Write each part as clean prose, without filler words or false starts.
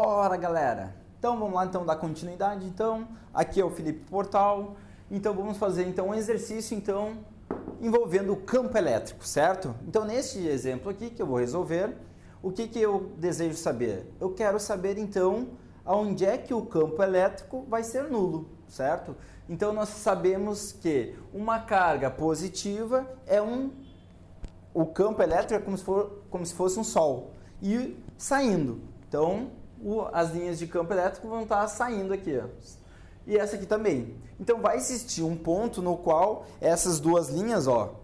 Bora, galera! Então vamos lá então dar continuidade. Então, aqui é o Felipe Portal. Então vamos fazer então um exercício envolvendo o campo elétrico, certo? Então neste exemplo aqui que eu vou resolver, o que eu desejo saber? Eu quero saber então aonde é que o campo elétrico vai ser nulo, certo? Então nós sabemos que uma carga positiva é o campo elétrico é como se fosse um sol e saindo. Então as linhas de campo elétrico vão estar saindo aqui, ó. E essa aqui também. Então vai existir um ponto no qual essas duas linhas, ó,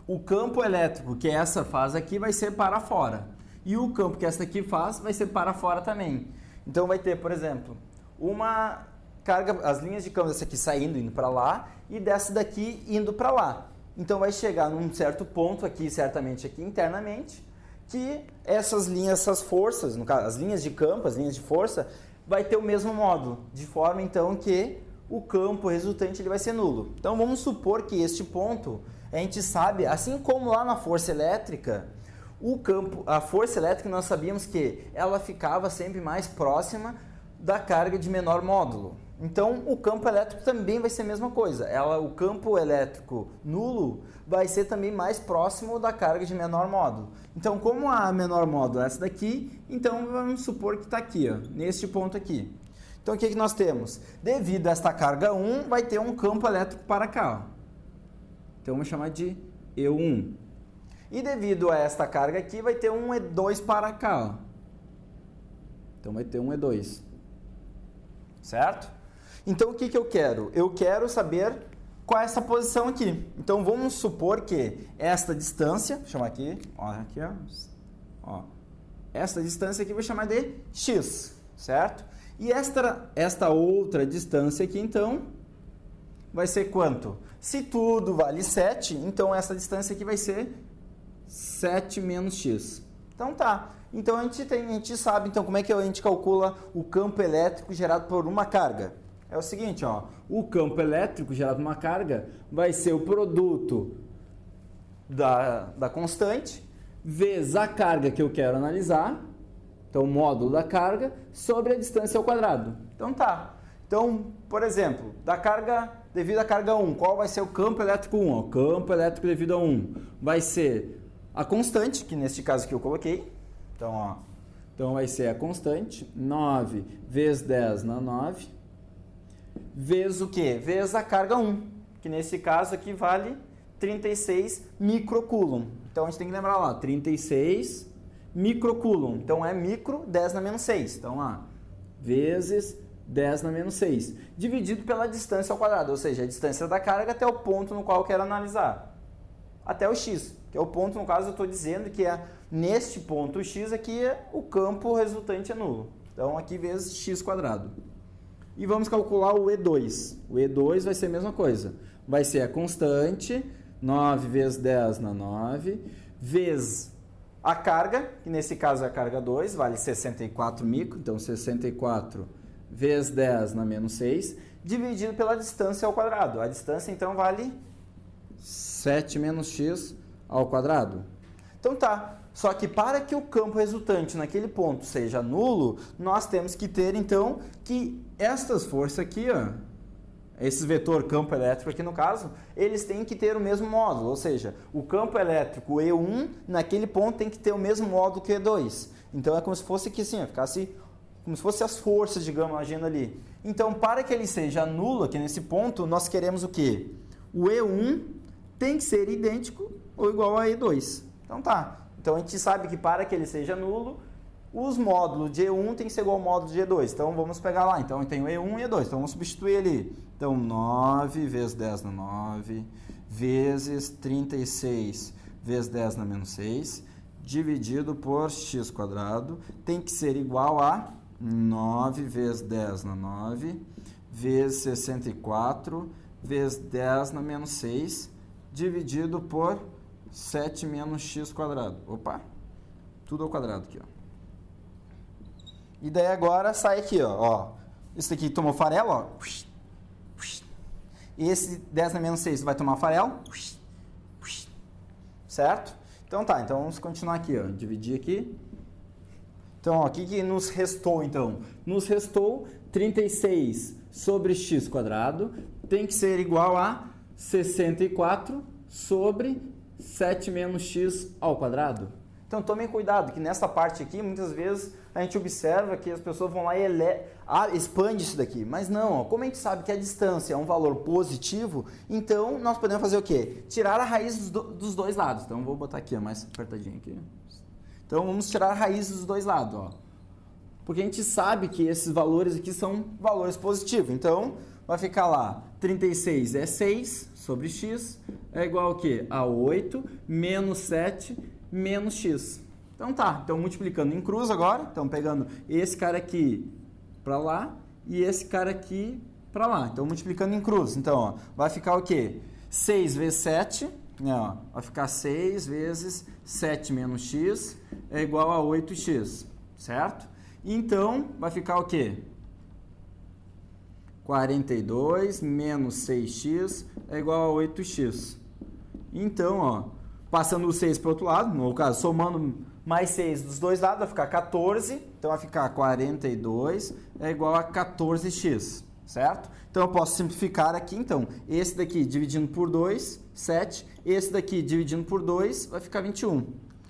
o campo elétrico que essa faz aqui vai ser para fora. E o campo que essa aqui faz vai ser para fora também. Então vai ter, por exemplo, uma carga, as linhas de campo dessa aqui saindo, indo para lá, e dessa daqui indo para lá. Então vai chegar num certo ponto aqui, certamente aqui internamente, que essas linhas, essas forças, no caso, as linhas de campo, as linhas de força, vai ter o mesmo módulo, de forma então que o campo resultante ele vai ser nulo. Então vamos supor que este ponto, a gente sabe, assim como lá na força elétrica, a força elétrica nós sabíamos que ela ficava sempre mais próxima da carga de menor módulo. Então o campo elétrico também vai ser a mesma coisa. O campo elétrico nulo vai ser também mais próximo da carga de menor módulo. Então como a menor módulo é essa daqui, então vamos supor que está aqui, ó, neste ponto aqui. Então o que nós temos? Devido a esta carga 1, vai ter um campo elétrico para cá, ó. Então vamos chamar de E1. E devido a esta carga aqui, vai ter um E2 para cá, ó. Então vai ter um E2. Certo? Então o que eu quero? Eu quero saber qual é essa posição aqui. Então vamos supor que esta distância, vou chamar aqui, ó, esta distância aqui eu vou chamar de x, certo? E esta outra distância aqui, então, vai ser quanto? Se tudo vale 7, então essa distância aqui vai ser 7 menos x. Então tá. Então a gente sabe então como é que a gente calcula o campo elétrico gerado por uma carga. É o seguinte, ó, o campo elétrico gerado por uma carga vai ser o produto da constante vezes a carga que eu quero analisar, então o módulo da carga, sobre a distância ao quadrado. Então tá. Então, por exemplo, devido à carga 1, qual vai ser o campo elétrico 1? O campo elétrico devido a 1 vai ser a constante, que neste caso aqui eu coloquei. Então, ó, então vai ser a constante, 9 vezes 10 na 9, vezes o quê? Vezes a carga 1, que nesse caso aqui vale 36 microcoulomb. Então a gente tem que lembrar lá, 36 microcoulomb. Então é micro 10 na menos 6. Então lá, vezes 10 na menos 6, dividido pela distância ao quadrado, ou seja, a distância da carga até o ponto no qual eu quero analisar. Até o x, que é o ponto, no caso eu estou dizendo que é neste ponto x aqui, o campo resultante é nulo. Então aqui vezes x quadrado. E vamos calcular o E2. O E2 vai ser a mesma coisa. Vai ser a constante, 9 vezes 10 na 9, vezes a carga, que nesse caso é a carga 2, vale 64 micro, então 64 vezes 10 na menos 6, dividido pela distância ao quadrado. A distância então vale 7 menos x ao quadrado. Então tá. Só que para que o campo resultante naquele ponto seja nulo, nós temos que ter, então, que estas forças aqui, ó, esse vetor campo elétrico aqui no caso, eles têm que ter o mesmo módulo, ou seja, o campo elétrico E1 naquele ponto tem que ter o mesmo módulo que E2. Então é como se fosse aqui assim, ó, ficasse como se fosse as forças, digamos, agindo ali. Então, para que ele seja nulo aqui nesse ponto, nós queremos o quê? O E1 tem que ser idêntico ou igual a E2. Então tá. Então a gente sabe que para que ele seja nulo, os módulos de E1 tem que ser igual ao módulo de E2. Então vamos pegar lá. Então eu tenho E1 e E2. Então vamos substituir ali. Então 9 vezes 10 na 9, vezes 36 vezes 10 na menos 6, dividido por x quadrado, tem que ser igual a 9 vezes 10 na 9, vezes 64 vezes 10 na menos 6, dividido por 7 menos x quadrado. Opa! Tudo ao quadrado aqui, ó. E daí agora sai aqui, ó. Isso aqui tomou farelo, ó. E esse 10 na menos 6 vai tomar farelo. Certo? Então tá, então vamos continuar aqui, ó. Dividir aqui. Então, ó, o que nos restou, então? Nos restou 36 sobre x quadrado tem que ser igual a 64 sobre 7 menos x ao quadrado. Então, tomem cuidado, que nessa parte aqui, muitas vezes, a gente observa que as pessoas vão lá e expande isso daqui. Mas não, ó, como a gente sabe que a distância é um valor positivo, então nós podemos fazer o quê? Tirar a raiz dos dois lados. Então, vou botar aqui, ó, mais apertadinho aqui. Então, vamos tirar a raiz dos dois lados, ó. Porque a gente sabe que esses valores aqui são valores positivos. Então, vai ficar lá, 36 é 6 sobre x, é igual ao quê? A 8 menos 7 menos x. Então tá, então multiplicando em cruz agora, então pegando esse cara aqui para lá e esse cara aqui para lá. Então multiplicando em cruz, então ó, vai ficar o quê? 6 vezes 7, né, ó, vai ficar 6 vezes 7 menos x é igual a 8x, certo? Então vai ficar o quê? 42 menos 6x é igual a 8x. Então, ó, passando o 6 para o outro lado, no caso, somando mais 6 dos dois lados, vai ficar 14. Então, vai ficar 42 é igual a 14x, certo? Então, eu posso simplificar aqui. Então, esse daqui dividindo por 2, 7. Esse daqui dividindo por 2, vai ficar 21.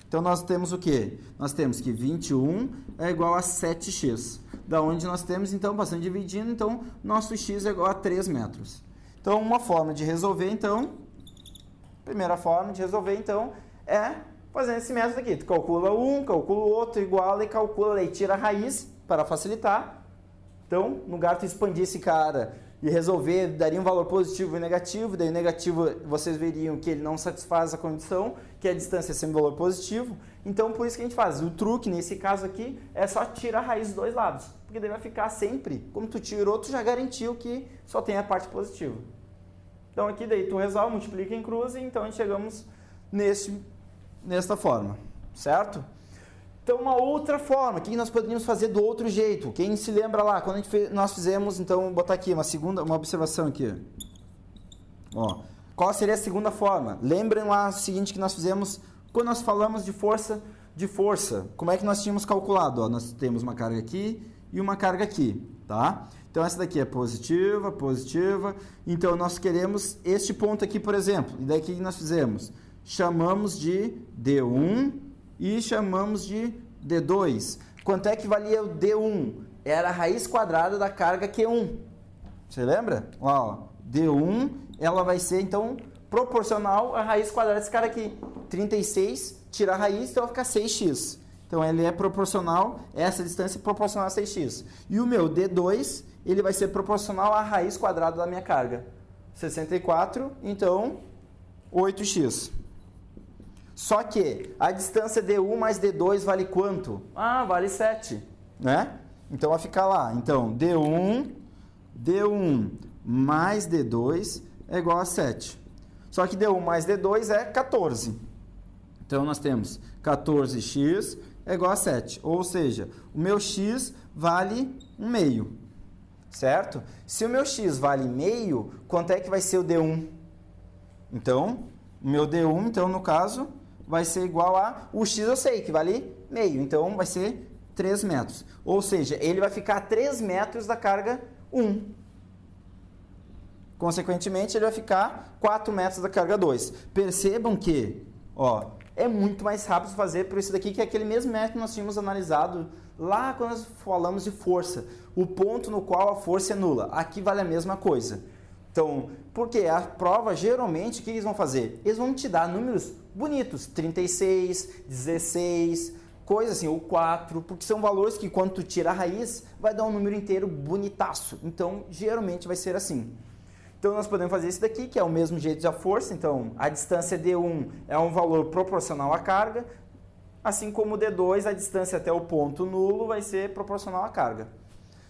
Então, nós temos o quê? Nós temos que 21 é igual a 7x. Da onde nós temos, então, passando dividindo, então, nosso x é igual a 3 metros. Então, uma forma de resolver, então, primeira forma de resolver, então, é fazendo esse método aqui. Tu calcula um, calcula o outro, iguala e calcula e tira a raiz para facilitar. Então, no lugar de tu expandir esse cara e resolver, daria um valor positivo e negativo, daí o negativo vocês veriam que ele não satisfaz a condição, que a distância é sempre um valor positivo. Então, por isso que a gente faz. O truque, nesse caso aqui, é só tirar a raiz dos dois lados, porque daí vai ficar sempre, como tu tirou, tu já garantiu que só tem a parte positiva. Então, aqui daí tu resolve, multiplica em cruz, e então a gente chegamos nesta forma, certo? Então, uma outra forma, o que nós poderíamos fazer do outro jeito? Quem se lembra lá, quando nós fizemos, então, vou botar aqui uma observação aqui. Ó, qual seria a segunda forma? Lembrem lá o seguinte que nós fizemos, quando nós falamos de força, como é que nós tínhamos calculado? Ó, nós temos uma carga aqui e uma carga aqui, tá? Então, essa daqui é positiva, positiva. Então, nós queremos este ponto aqui, por exemplo. E daí, o que nós fizemos? Chamamos de D1 e chamamos de D2. Quanto é que valia o D1? Era a raiz quadrada da carga Q1. Você lembra? Ó, D1, ela vai ser, então, proporcional à raiz quadrada desse cara aqui. 36, tira a raiz, então vai ficar 6x. Então, ele é proporcional, essa distância é proporcional a 6x. E o meu D2, ele vai ser proporcional à raiz quadrada da minha carga. 64, então, 8x. Só que a distância D1 mais D2 vale quanto? Ah, vale 7, né? Então, vai ficar lá. Então, D1 mais D2 é igual a 7. Só que D1 mais D2 é 14. Então, nós temos 14x é igual a 7. Ou seja, o meu x vale 1/2. Certo? Se o meu x vale 1/2, quanto é que vai ser o D1? Então, o meu D1, então, no caso, vai ser igual a... O x eu sei que vale 1/2, então vai ser 3 metros. Ou seja, ele vai ficar a 3 metros da carga 1. Consequentemente, ele vai ficar 4 metros da carga 2. Percebam que, ó, é muito mais rápido fazer por isso daqui, que é aquele mesmo método que nós tínhamos analisado lá quando nós falamos de força. O ponto no qual a força é nula. Aqui vale a mesma coisa. Então, porque a prova, geralmente, o que eles vão fazer? Eles vão te dar números bonitos, 36, 16, coisa assim, ou 4, porque são valores que quando tu tira a raiz, vai dar um número inteiro bonitaço. Então, geralmente vai ser assim. Então, nós podemos fazer isso daqui, que é o mesmo jeito da força. Então, a distância D1 é um valor proporcional à carga, assim como o D2, a distância até o ponto nulo vai ser proporcional à carga.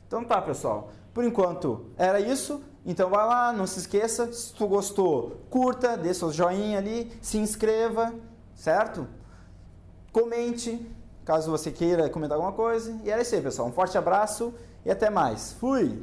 Então tá, pessoal. Por enquanto, era isso. Então vai lá, não se esqueça. Se tu gostou, curta, dê seu joinha ali, se inscreva, certo? Comente, caso você queira comentar alguma coisa. E era isso aí, pessoal. Um forte abraço e até mais. Fui!